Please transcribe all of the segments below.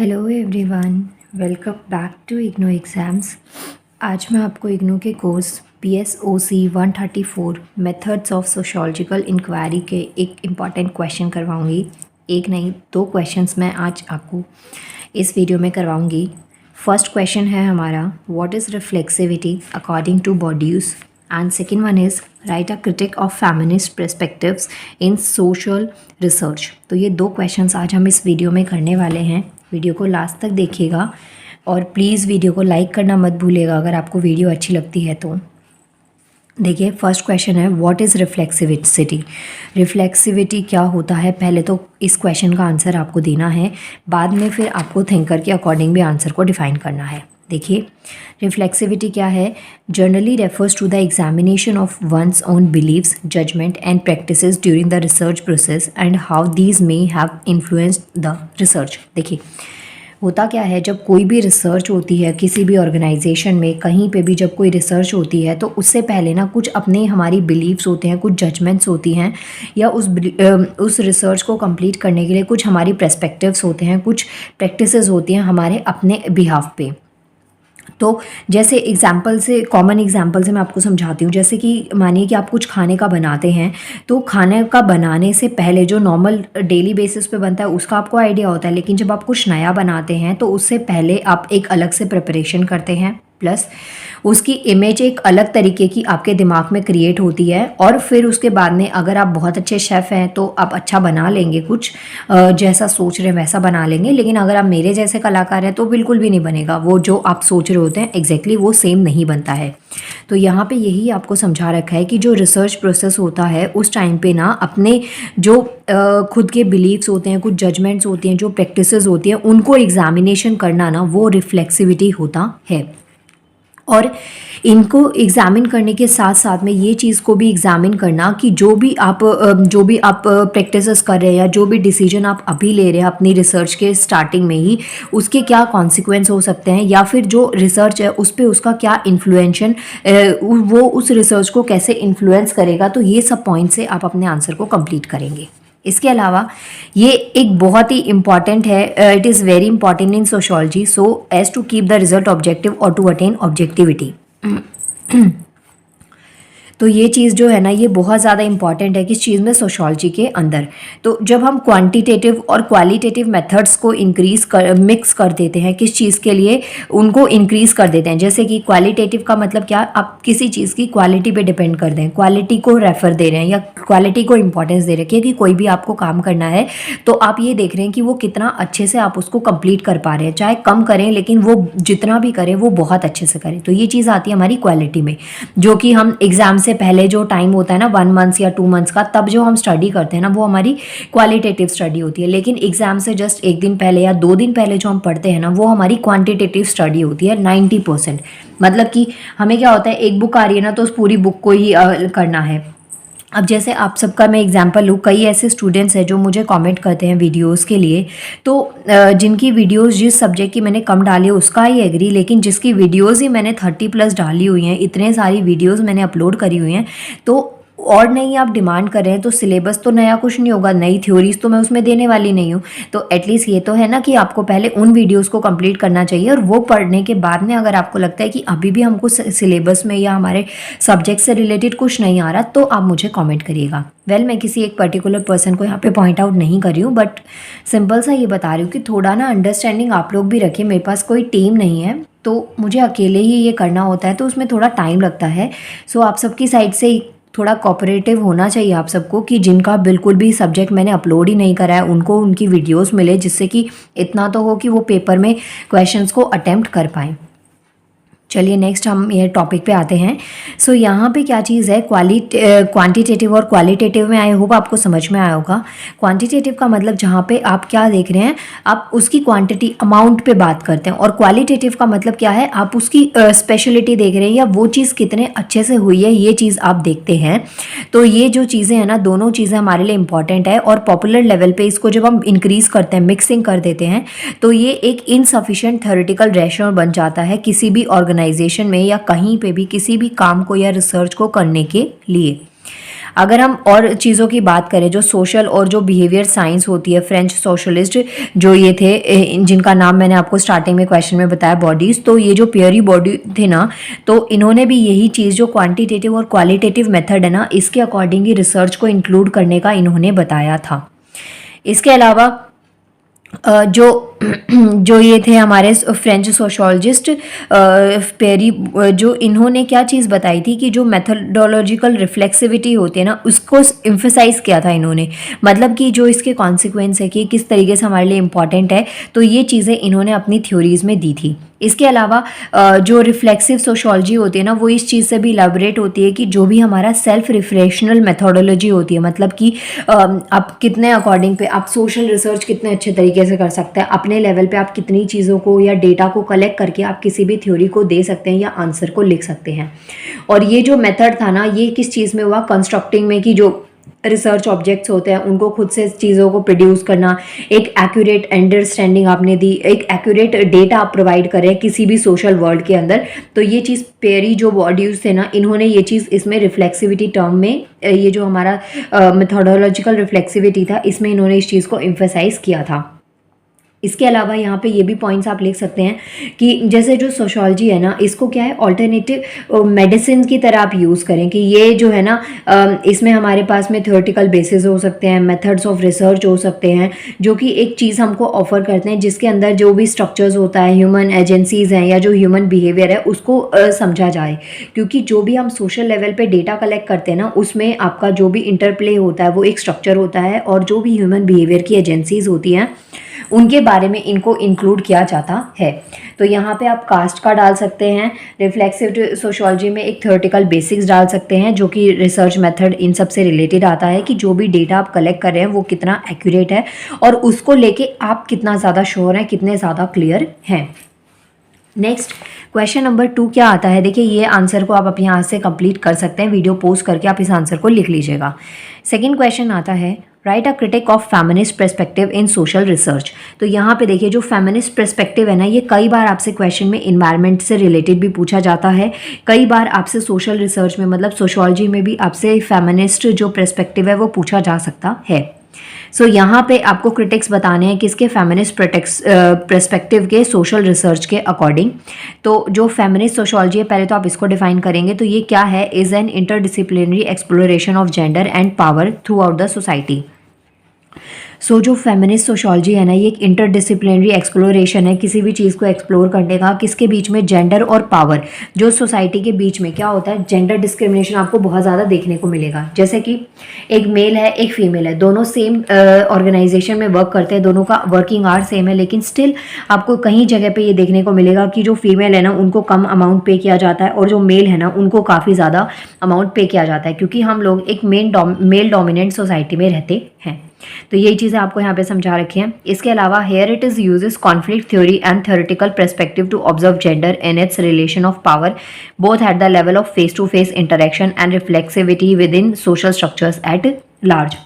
Hello everyone, welcome back to IGNOU exams. आज मैं आपको इग्नू के course PSOC 134 methods of sociological inquiry के एक इम्पॉर्टेंट क्वेश्चन करवाऊंगी। एक नहीं, दो क्वेश्चंस मैं आज आपको इस वीडियो में करवाऊंगी। फर्स्ट क्वेश्चन है हमारा, what is reflexivity according to Bourdieu's, and second one is write a critique of feminist perspectives in social research. तो ये दो क्वेश्चंस आज हम इस वीडियो में करने वाले हैं। वीडियो को लास्ट तक देखिएगा और प्लीज़ वीडियो को लाइक करना मत भूलिएगा अगर आपको वीडियो अच्छी लगती है तो। देखिए, फर्स्ट क्वेश्चन है, व्हाट इज़ रिफ्लेक्सिविटी। रिफ्लेक्सिविटी क्या होता है, पहले तो इस क्वेश्चन का आंसर आपको देना है, बाद में फिर आपको थिंकर के अकॉर्डिंग भी आंसर को डिफाइन करना है। देखिए, रिफ्लेक्सिविटी क्या है, generally refers to the examination of one's own beliefs, judgement and practices during the research process and how these may have influenced the research. देखिए, होता क्या है, जब कोई भी रिसर्च होती है किसी भी ऑर्गेनाइजेशन में, कहीं पे भी जब कोई रिसर्च होती है तो उससे पहले ना कुछ अपने हमारी बिलीव्स होते हैं, कुछ जजमेंट्स होती हैं, या उस रिसर्च को कंप्लीट करने के लिए कुछ हमारी पर्सपेक्टिव्स होते हैं, कुछ प्रैक्टिसेस होती हैं हमारे अपने बिहाफ पे। तो जैसे एग्जाम्पल से, कॉमन एग्जाम्पल से मैं आपको समझाती हूँ। जैसे कि मानिए कि आप कुछ खाने का बनाते हैं, तो खाने का बनाने से पहले जो नॉर्मल डेली बेसिस पे बनता है उसका आपको आइडिया होता है, लेकिन जब आप कुछ नया बनाते हैं तो उससे पहले आप एक अलग से प्रिपरेशन करते हैं, प्लस उसकी इमेज एक अलग तरीके की आपके दिमाग में क्रिएट होती है, और फिर उसके बाद में अगर आप बहुत अच्छे शेफ़ हैं तो आप अच्छा बना लेंगे, कुछ जैसा सोच रहे हैं वैसा बना लेंगे। लेकिन अगर आप मेरे जैसे कलाकार हैं तो बिल्कुल भी नहीं बनेगा, वो जो आप सोच रहे होते हैं एग्जैक्टली वो सेम नहीं बनता है। तो यहाँ पे यही आपको समझा रखा है कि जो रिसर्च प्रोसेस होता है उस टाइम पे ना अपने जो खुद के बिलीव्स होते हैं, कुछ जजमेंट्स होती हैं, जो प्रैक्टिसेस होती हैं, उनको एग्जामिनेशन करना ना वो रिफ्लेक्सिविटी होता है। और इनको एग्ज़ामिन करने के साथ साथ में ये चीज़ को भी एग्ज़ामिन करना कि जो भी आप प्रैक्टिसेस कर रहे हैं या जो भी डिसीजन आप अभी ले रहे हैं अपनी रिसर्च के स्टार्टिंग में ही, उसके क्या कॉन्सिक्वेंस हो सकते हैं, या फिर जो रिसर्च है उस पर उसका क्या इन्फ्लुएंशन, वो उस रिसर्च को कैसे इन्फ्लुएंस करेगा। तो ये सब पॉइंट से आप अपने आंसर को कंप्लीट करेंगे। इसके अलावा ये एक बहुत ही इम्पॉर्टेंट है, it is very important in sociology, so as to keep the result objective और टू अटेन ऑब्जेक्टिविटी। तो ये चीज़ जो है ना, ये बहुत ज़्यादा इंपॉर्टेंट है किस चीज़ में, सोशोलॉजी के अंदर। तो जब हम क्वांटिटेटिव और क्वालिटेटिव मेथड्स को मिक्स कर देते हैं, किस चीज़ के लिए, उनको इंक्रीज़ कर देते हैं। जैसे कि क्वालिटेटिव का मतलब क्या, आप किसी चीज़ की क्वालिटी पे डिपेंड कर दें, क्वालिटी को रेफर दे रहे हैं या क्वालिटी को इंपॉर्टेंस दे रहे हैं, क्योंकि कोई भी आपको काम करना है तो आप ये देख रहे हैं कि वो कितना अच्छे से आप उसको कंप्लीट कर पा रहे हैं, चाहे कम करें लेकिन वो जितना भी करें वो बहुत अच्छे से करें। तो ये चीज़ आती है हमारी क्वालिटी में, जो कि हम एग्जाम से पहले जो टाइम होता है ना 1 मंथ या 2 मंथ्स का, तब जो हम स्टडी करते हैं ना वो हमारी क्वालिटेटिव स्टडी होती है। लेकिन एग्जाम से जस्ट 1 दिन पहले या 2 दिन पहले जो हम पढ़ते हैं ना वो हमारी क्वांटिटेटिव स्टडी होती है 90%। मतलब कि हमें क्या होता है, एक बुक आ रही है ना तो उस पूरी बुक को ही करना है। अब जैसे आप सबका मैं एग्जांपल लूँ, कई ऐसे स्टूडेंट्स हैं जो मुझे कमेंट करते हैं वीडियोस के लिए, तो जिनकी वीडियोस जिस सब्जेक्ट की मैंने कम डाली है उसका ही एग्री, लेकिन जिसकी वीडियोस ही मैंने 30+ डाली हुई हैं, इतने सारी वीडियोस मैंने अपलोड करी हुई हैं, तो और नहीं आप डिमांड कर रहे हैं, तो सिलेबस तो नया कुछ नहीं होगा, नई थ्योरीज तो मैं उसमें देने वाली नहीं हूँ। तो एटलीस्ट ये तो है ना कि आपको पहले उन वीडियोस को कंप्लीट करना चाहिए, और वो पढ़ने के बाद में अगर आपको लगता है कि अभी भी हमको सिलेबस में या हमारे सब्जेक्ट से रिलेटेड कुछ नहीं आ रहा, तो आप मुझे कमेंट करिएगा। मैं किसी एक पर्टिकुलर पर्सन को यहाँ पे पॉइंट आउट नहीं कर रही हूँ, बट सिंपल सा ये बता रही हूँ कि थोड़ा ना अंडरस्टैंडिंग आप लोग भी रखिए। मेरे पास कोई टीम नहीं है तो मुझे अकेले ही ये करना होता है, तो उसमें थोड़ा टाइम लगता है। सो आप सबकी साइड से थोड़ा कोऑपरेटिव होना चाहिए आप सबको, कि जिनका बिल्कुल भी सब्जेक्ट मैंने अपलोड ही नहीं करा है उनको उनकी वीडियोस मिले, जिससे कि इतना तो हो कि वो पेपर में क्वेश्चंस को अटेम्प्ट कर पाएँ। चलिए नेक्स्ट हम ये टॉपिक पे आते हैं। सो यहाँ पे क्या चीज़ है, क्वांटिटेटिव और क्वालिटेटिव में, आई होप आपको समझ में आया होगा। क्वांटिटेटिव का मतलब जहाँ पे आप क्या देख रहे हैं, आप उसकी क्वांटिटी, अमाउंट पे बात करते हैं, और क्वालिटेटिव का मतलब क्या है, आप उसकी स्पेशलिटी देख रहे हैं या वो चीज़ कितने अच्छे से हुई है, ये चीज़ आप देखते हैं। तो ये जो चीज़ें हैं ना, दोनों चीज़ें हमारे लिए इंपॉर्टेंट है, और पॉपुलर लेवल पे इसको जब हम इंक्रीज़ करते हैं, मिक्सिंग कर देते हैं, तो ये एक इनसफिशिएंट थ्योरेटिकल रेशनल बन जाता है किसी भी ऑर्गेनाइजेशन में या कहीं पे भी किसी भी काम को या रिसर्च को करने के लिए। अगर हम और चीज़ों की बात करें, जो सोशल और जो बिहेवियर साइंस होती है, फ्रेंच सोशलिस्ट जो ये थे, जिनका नाम मैंने आपको स्टार्टिंग में क्वेश्चन में बताया, बॉडीज़, तो ये जो पियरी बॉडी थे ना, तो इन्होंने भी यही चीज़ जो क्वांटिटेटिव और क्वालिटेटिव मेथड है ना, इसके अकॉर्डिंग ही रिसर्च को इंक्लूड करने का इन्होंने बताया था। इसके अलावा जो जो ये थे हमारे फ्रेंच सोशोलॉजिस्ट पेरी, जो इन्होंने क्या चीज़ बताई थी कि जो मेथडोलॉजिकल रिफ्लेक्सिविटी होती है ना, उसको इम्फेसाइज किया था इन्होंने, मतलब कि जो इसके कॉन्सिक्वेंस है कि किस तरीके से हमारे लिए इम्पॉर्टेंट है, तो ये चीज़ें इन्होंने अपनी थ्योरीज़ में दी थी। इसके अलावा जो रिफ्लेक्सिव सोशोलॉजी होती है ना, वो इस चीज़ से भी इलाबरेट होती है कि जो भी हमारा सेल्फ रिफ्रेशनल मेथोडोलॉजी होती है, मतलब कि आप कितने अकॉर्डिंग पे आप सोशल रिसर्च कितने अच्छे तरीके से कर सकते हैं, अपने लेवल पे आप कितनी चीज़ों को या डेटा को कलेक्ट करके आप किसी भी थ्योरी को दे सकते हैं या आंसर को लिख सकते हैं। और ये जो मेथड था ना, ये किस चीज़ में हुआ, कंस्ट्रक्टिंग में, कि जो रिसर्च ऑब्जेक्ट्स होते हैं उनको खुद से चीज़ों को प्रोड्यूस करना, एक एक्यूरेट अंडरस्टैंडिंग आपने दी, एक एक्यूरेट डेटा आप प्रोवाइड करें किसी भी सोशल वर्ल्ड के अंदर। तो ये चीज़ पेरी जो बॉडीज थे ना, इन्होंने ये चीज़ इसमें रिफ्लेक्सिविटी टर्म में, ये जो हमारा मेथोडोलॉजिकल रिफ्लेक्सिविटी था, इसमें इन्होंने इस चीज़ को एम्फेसाइज किया था। इसके अलावा यहाँ पे ये भी पॉइंट्स आप लिख सकते हैं कि जैसे जो सोशोलॉजी है ना, इसको क्या है, ऑल्टरनेटिव मेडिसिन की तरह आप यूज़ करें, कि ये जो है ना, इसमें हमारे पास में थ्योरेटिकल बेसिस हो सकते हैं, मेथड्स ऑफ रिसर्च हो सकते हैं, जो कि एक चीज़ हमको ऑफर करते हैं जिसके अंदर जो भी स्ट्रक्चर्स होता है, ह्यूमन एजेंसीज हैं या जो ह्यूमन बिहेवियर है, उसको समझा जाए। क्योंकि जो भी हम सोशल लेवल पे डेटा कलेक्ट करते हैं ना, उसमें आपका जो भी इंटरप्ले होता है वो एक स्ट्रक्चर होता है, और जो भी ह्यूमन बिहेवियर की एजेंसीज होती हैं उनके बारे में इनको इंक्लूड किया जाता है। तो यहाँ पे आप कास्ट का डाल सकते हैं, रिफ्लेक्सिव सोशोलॉजी में एक थ्योरेटिकल बेसिक्स डाल सकते हैं, जो कि रिसर्च मेथड इन सब से रिलेटेड आता है, कि जो भी डेटा आप कलेक्ट कर रहे हैं वो कितना एक्यूरेट है और उसको लेके आप कितना ज़्यादा श्योर हैं, कितने ज़्यादा क्लियर हैं। नेक्स्ट क्वेश्चन नंबर 2 क्या आता है, देखिए ये आंसर को आप अपने यहाँ से कंप्लीट कर सकते हैं, वीडियो पोस्ट करके आप इस आंसर को लिख लीजिएगा। सेकंड क्वेश्चन आता है, right a critique of feminist perspective in social research. तो यहाँ पे देखिए जो फेमिनिस्ट पर्सपेक्टिव है ना, ये कई बार आपसे क्वेश्चन में इन्वायरमेंट से रिलेटेड भी पूछा जाता है, कई बार आपसे सोशल रिसर्च में, मतलब सोशोलॉजी में भी आपसे फेमिनिस्ट जो पर्सपेक्टिव है वो पूछा जा सकता है। सो यहाँ पे आपको क्रिटिक्स बताने हैं किसके, फेमिनिस्ट पर्सपेक्टिव के सोशल रिसर्च के अकॉर्डिंग। तो जो फेमिनिस्ट सोशोलॉजी है, पहले तो आप इसको डिफाइन करेंगे, तो ये क्या है, is an interdisciplinary exploration of gender and power throughout the society. So जो फेमिनिस्ट सोशोलॉजी है ना, ये एक इंटरडिसिप्लिनरी एक्सप्लोरेशन है, किसी भी चीज़ को एक्सप्लोर करने का, किसके बीच में, जेंडर और पावर। जो सोसाइटी के बीच में क्या होता है, जेंडर डिस्क्रिमिनेशन आपको बहुत ज़्यादा देखने को मिलेगा। जैसे कि एक मेल है, एक फीमेल है, दोनों सेम ऑर्गेनाइजेशन में वर्क करते हैं, दोनों का वर्किंग आवर सेम है, लेकिन स्टिल आपको कहीं जगह पे ये देखने को मिलेगा कि जो फीमेल है ना, उनको कम अमाउंट पे किया जाता है, और जो मेल है ना, उनको काफ़ी ज़्यादा अमाउंट पे किया जाता है, क्योंकि हम लोग एक मेल डोमिनेंट सोसाइटी में रहते हैं। तो यही चीज़ें आपको यहाँ पे समझा रखी हैं। इसके अलावा here it is uses conflict theory and theoretical perspective to observe gender in its relation of power both at the level of face to face interaction and reflexivity within social structures at large.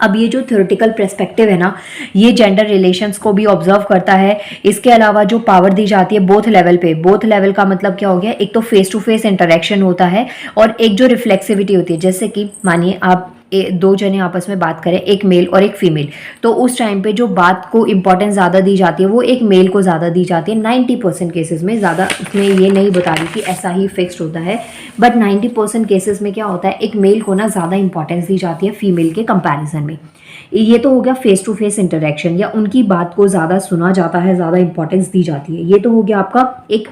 अब ये जो theoretical perspective है ना, ये gender relations को भी observe करता है। इसके अलावा जो पावर दी जाती है बोथ लेवल पे, बोथ लेवल का मतलब क्या हो गया, एक तो फेस टू फेस इंटरेक्शन होता है और एक जो रिफ्लेक्सिविटी होती है, जैसे कि मानिए आप दो जने आपस में बात करें, एक मेल और एक फीमेल, तो उस टाइम पे जो बात को इंपॉर्टेंस ज़्यादा दी जाती है वो एक मेल को ज़्यादा दी जाती है 90% केसेस में। ज़्यादा उसमें ये नहीं बता रही कि ऐसा ही फिक्स्ड होता है, बट 90% केसेस में क्या होता है, एक मेल को ना ज़्यादा इंपॉर्टेंस दी जाती है फीमेल के कंपैरिजन में। ये तो हो गया फेस टू फेस इंटरेक्शन, या उनकी बात को ज़्यादा सुना जाता है, ज़्यादा इंपॉर्टेंस दी जाती है। ये तो हो गया आपका एक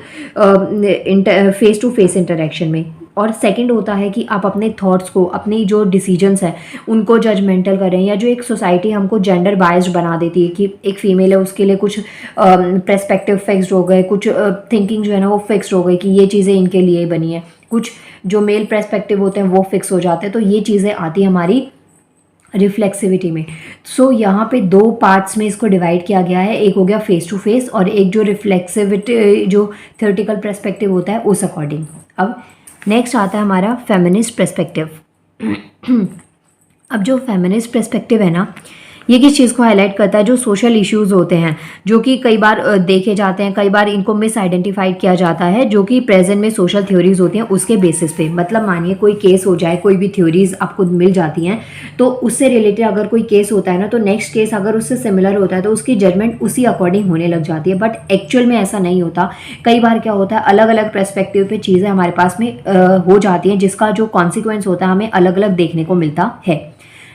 फेस टू फेस इंटरेक्शन में। और सेकंड होता है कि आप अपने थॉट्स को, अपनी जो डिसीजंस हैं उनको जजमेंटल करें, या जो एक सोसाइटी हमको जेंडर बायस्ड बना देती है कि एक फीमेल है उसके लिए कुछ पर्सपेक्टिव फिक्स्ड हो गए, कुछ थिंकिंग जो है ना वो फिक्स्ड हो गई कि ये चीज़ें इनके लिए बनी है, कुछ जो मेल पर्सपेक्टिव होते हैं वो फिक्स हो जाते हैं। तो ये चीज़ें आती है हमारी रिफ्लेक्सिविटी में। सो यहाँ पे दो पार्ट्स में इसको डिवाइड किया गया है, एक हो गया फेस टू फेस और एक जो रिफ्लेक्सिविटी जो थ्योरेटिकल पर्सपेक्टिव होता है उस अकॉर्डिंग। अब नेक्स्ट आता है हमारा फेमिनिस्ट पर्सपेक्टिव। अब जो फेमिनिस्ट पर्सपेक्टिव है ना, ये किस चीज़ को हाईलाइट करता है? जो सोशल इश्यूज होते हैं, जो कि कई बार देखे जाते हैं, कई बार इनको मिस आइडेंटिफाइड किया जाता है, जो कि प्रेजेंट में सोशल थ्योरीज होती हैं उसके बेसिस पे। मतलब मानिए कोई केस हो जाए, कोई भी थ्योरीज आपको मिल जाती हैं, तो उससे रिलेटेड अगर कोई केस होता है ना, तो नेक्स्ट केस अगर उससे सिमिलर होता है तो उसकी जजमेंट उसी अकॉर्डिंग होने लग जाती है। बट एक्चुअल में ऐसा नहीं होता। कई बार क्या होता है, अलग अलग पर्सपेक्टिव पे चीज़ें हमारे पास में हो जाती हैं, जिसका जो कॉन्सिक्वेंस होता है हमें अलग अलग देखने को मिलता है।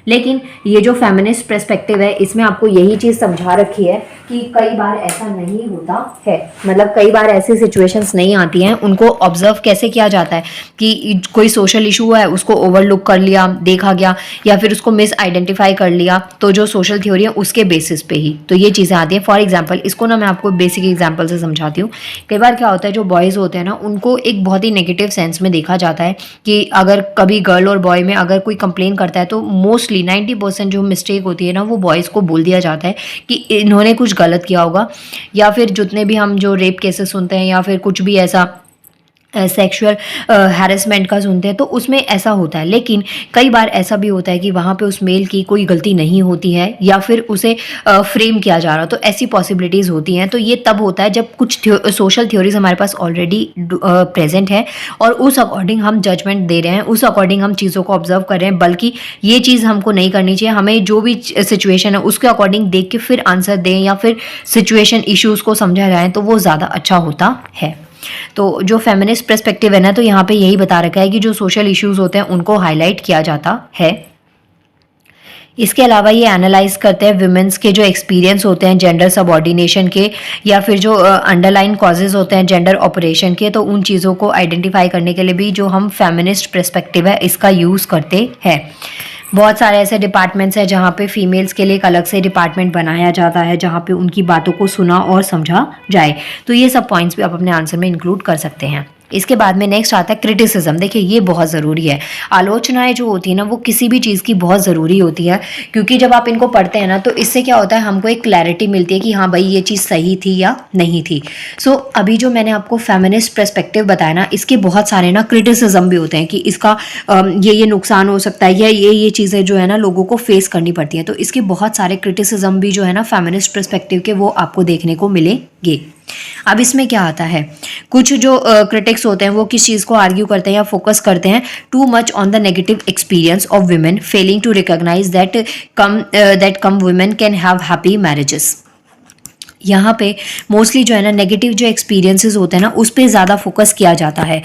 लेकिन ये जो फेमिनिस्ट पर्सपेक्टिव है, इसमें आपको यही चीज़ समझा रखी है कि कई बार ऐसा नहीं होता है। मतलब कई बार ऐसी सिचुएशंस नहीं आती हैं, उनको ऑब्जर्व कैसे किया जाता है कि कोई सोशल इशू है उसको ओवरलुक कर लिया, देखा गया, या फिर उसको मिस आइडेंटिफाई कर लिया, तो जो सोशल थ्योरी है उसके बेसिस पे ही तो ये चीज़ें आती हैं। फॉर एग्जाम्पल, इसको ना मैं आपको बेसिक एग्जाम्पल से समझाती हूँ। कई बार क्या होता है, जो बॉयज़ होते हैं ना, उनको एक बहुत ही नेगेटिव सेंस में देखा जाता है कि अगर कभी गर्ल और बॉय में अगर कोई कंप्लेन करता है तो मोस्टली 90% जो मिस्टेक होती है ना, वो बॉयज़ को बोल दिया जाता है कि इन्होंने कुछ गलत किया होगा, या फिर जितने भी हम जो रेप केसेस सुनते हैं या फिर कुछ भी ऐसा सेक्सुअल हैरेसमेंट का सुनते हैं तो उसमें ऐसा होता है। लेकिन कई बार ऐसा भी होता है कि वहाँ पे उस मेल की कोई गलती नहीं होती है, या फिर उसे फ्रेम किया जा रहा, तो ऐसी पॉसिबिलिटीज़ होती हैं। तो ये तब होता है जब कुछ सोशल थ्योरीज हमारे पास ऑलरेडी प्रेजेंट है और उस अकॉर्डिंग हम जजमेंट दे रहे हैं, उस अकॉर्डिंग हम चीज़ों को ऑब्जर्व कर रहे हैं। बल्कि ये चीज़ हमको नहीं करनी चाहिए, हमें जो भी सिचुएशन है उसके अकॉर्डिंग देख के फिर आंसर दें, या फिर सिचुएशन इश्यूज़ को समझा जाए, तो वो ज़्यादा अच्छा होता है। तो जो फेमिनिस्ट पर्सपेक्टिव है ना, तो यहाँ पे यही बता रखा है कि जो सोशल इश्यूज होते हैं उनको हाईलाइट किया जाता है। इसके अलावा ये एनालाइज करते हैं विमेंस के जो एक्सपीरियंस होते हैं जेंडर सबऑर्डिनेशन के, या फिर जो अंडरलाइन कॉजेज होते हैं जेंडर ऑपरेशन के, तो उन चीज़ों को आइडेंटिफाई करने के लिए भी जो हम फेमिनिस्ट पर्सपेक्टिव है इसका यूज़ करते हैं। बहुत सारे ऐसे डिपार्टमेंट्स हैं जहाँ पे फीमेल्स के लिए एक अलग से डिपार्टमेंट बनाया जाता है, जहाँ पे उनकी बातों को सुना और समझा जाए। तो ये सब पॉइंट्स भी आप अपने आंसर में इंक्लूड कर सकते हैं। इसके बाद में नेक्स्ट आता है क्रिटिसिज्म। देखिए ये बहुत ज़रूरी है। आलोचनाएं जो होती है ना, वो किसी भी चीज़ की बहुत ज़रूरी होती है, क्योंकि जब आप इनको पढ़ते हैं ना, तो इससे क्या होता है, हमको एक क्लैरिटी मिलती है कि हाँ भाई ये चीज़ सही थी या नहीं थी। अभी जो मैंने आपको फेमिनिस्ट पर्सपेक्टिव बताया ना, इसके बहुत सारे ना क्रिटिसिज्म भी होते हैं कि इसका ये नुकसान हो सकता है, या ये चीज़ें जो है ना लोगों को फेस करनी पड़ती हैं। तो इसके बहुत सारे क्रिटिसिज्म भी जो है ना फेमिनिस्ट पर्सपेक्टिव के, वो आपको देखने को मिलेंगे। अब इसमें क्या आता है, कुछ जो क्रिटिक्स होते हैं वो किस चीज़ को आर्ग्यू करते हैं या फोकस करते हैं, too much on the negative experience of women, failing to recognise that come women can have happy marriages. यहाँ पे मोस्टली जो है ना नेगेटिव जो एक्सपीरियंसेस होते हैं ना, उस पर ज़्यादा फोकस किया जाता है।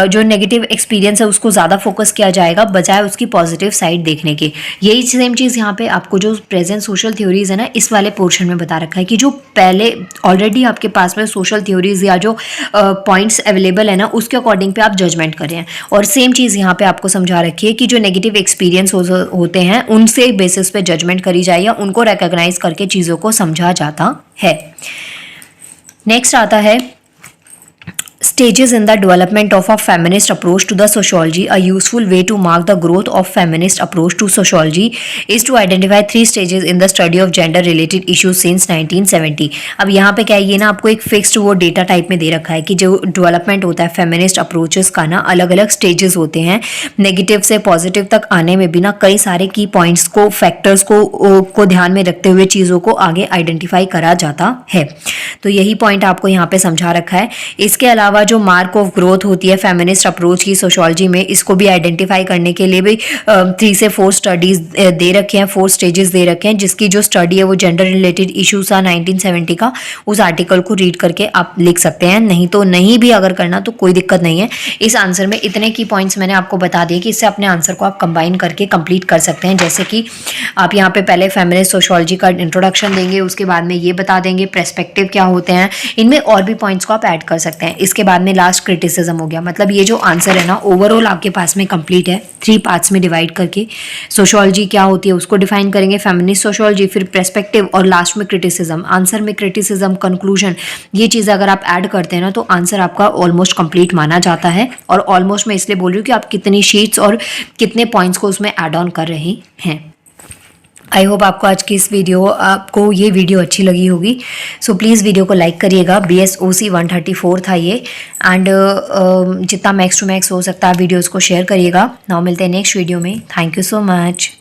जो नेगेटिव एक्सपीरियंस है उसको ज़्यादा फोकस किया जाएगा बजाय उसकी पॉजिटिव साइड देखने के। यही सेम चीज़ यहाँ पे आपको जो प्रेजेंट सोशल थ्योरीज है ना, इस वाले पोर्शन में बता रखा है कि जो पहले ऑलरेडी आपके पास में सोशल थ्योरीज या जो पॉइंट्स अवेलेबल है ना, उसके अकॉर्डिंग पे आप जजमेंट करें। और सेम चीज़ यहाँ पे आपको समझा रखी है कि जो नेगेटिव एक्सपीरियंस होते हैं उनसे बेसिस पे जजमेंट करी जाए, या उनको रिकॉग्नाइज करके चीज़ों को समझा जाता है। नेक्स्ट आता है stages in the development of a feminist approach to the sociology. A useful way to mark the growth of feminist approach to sociology is to identify 3 stages in the study of gender related issues since 1970. अब यहाँ पे क्या है, ये ना आपको एक fixed वो डेटा टाइप में दे रखा है कि जो डेवलपमेंट होता है फेमिनिस्ट अप्रोचेस का ना, अलग अलग स्टेजेस होते हैं। नेगेटिव से पॉजिटिव तक आने में भी ना कई सारे की पॉइंट्स को, फैक्टर्स को ध्यान में रखते हुए चीज़ों को आगे आइडेंटिफाई करा जाता है। तो यही पॉइंट आपको यहाँ पे समझा रखा है। इसके अलावा जो मार्क ऑफ ग्रोथ होती है फेमिनिस्ट अप्रोच की सोशियोलॉजी में, इसको भी आइडेंटिफाई करने के लिए भी 3 से 4 स्टडीज दे रखे हैं, 4 स्टेजेस दे रखे हैं, जिसकी जो स्टडी है वो जेंडर रिलेटेड इश्यूज था 1970 का। उस आर्टिकल को रीड करके आप लिख सकते हैं, नहीं तो नहीं भी अगर करना तो कोई दिक्कत नहीं है। इस आंसर में इतने की पॉइंट्स मैंने आपको बता दिए कि इससे अपने आंसर को आप कंबाइन करके कंप्लीट कर सकते हैं। जैसे कि आप यहाँ पे पहले फेमिनिस्ट सोशियोलॉजी का इंट्रोडक्शन देंगे, उसके बाद में ये बता देंगे पर्सपेक्टिव क्या होते हैं, इनमें और भी पॉइंट्स को आप ऐड कर सकते हैं। इसके बाद में लास्ट क्रिटिसिज्म हो गया। मतलब ये जो आंसर है ना ओवरऑल आपके पास में कंप्लीट है, 3 पार्ट्स में डिवाइड करके। सोशियोलॉजी क्या होती है उसको डिफाइन करेंगे, फेमिनिस्ट सोशियोलॉजी, फिर पर्सपेक्टिव, और लास्ट में क्रिटिसिज्म। आंसर में क्रिटिसिज्म, कंक्लूजन, ये चीज़ अगर आप ऐड करते हैं ना तो आंसर आपका ऑलमोस्ट कंप्लीट माना जाता है। और ऑलमोस्ट मैं इसलिए बोल रही हूँ कि आप कितनी शीट्स और कितने पॉइंट्स को उसमें ऐड ऑन कर रहे हैं। आई होप आपको आज की आपको ये वीडियो अच्छी लगी होगी। सो प्लीज़ वीडियो को लाइक करिएगा। BSOC 134 था ये, एंड जितना मैक्स टू मैक्स हो सकता है वीडियोज़ को शेयर करिएगा। नाउ मिलते हैं नेक्स्ट वीडियो में। Thank you so much.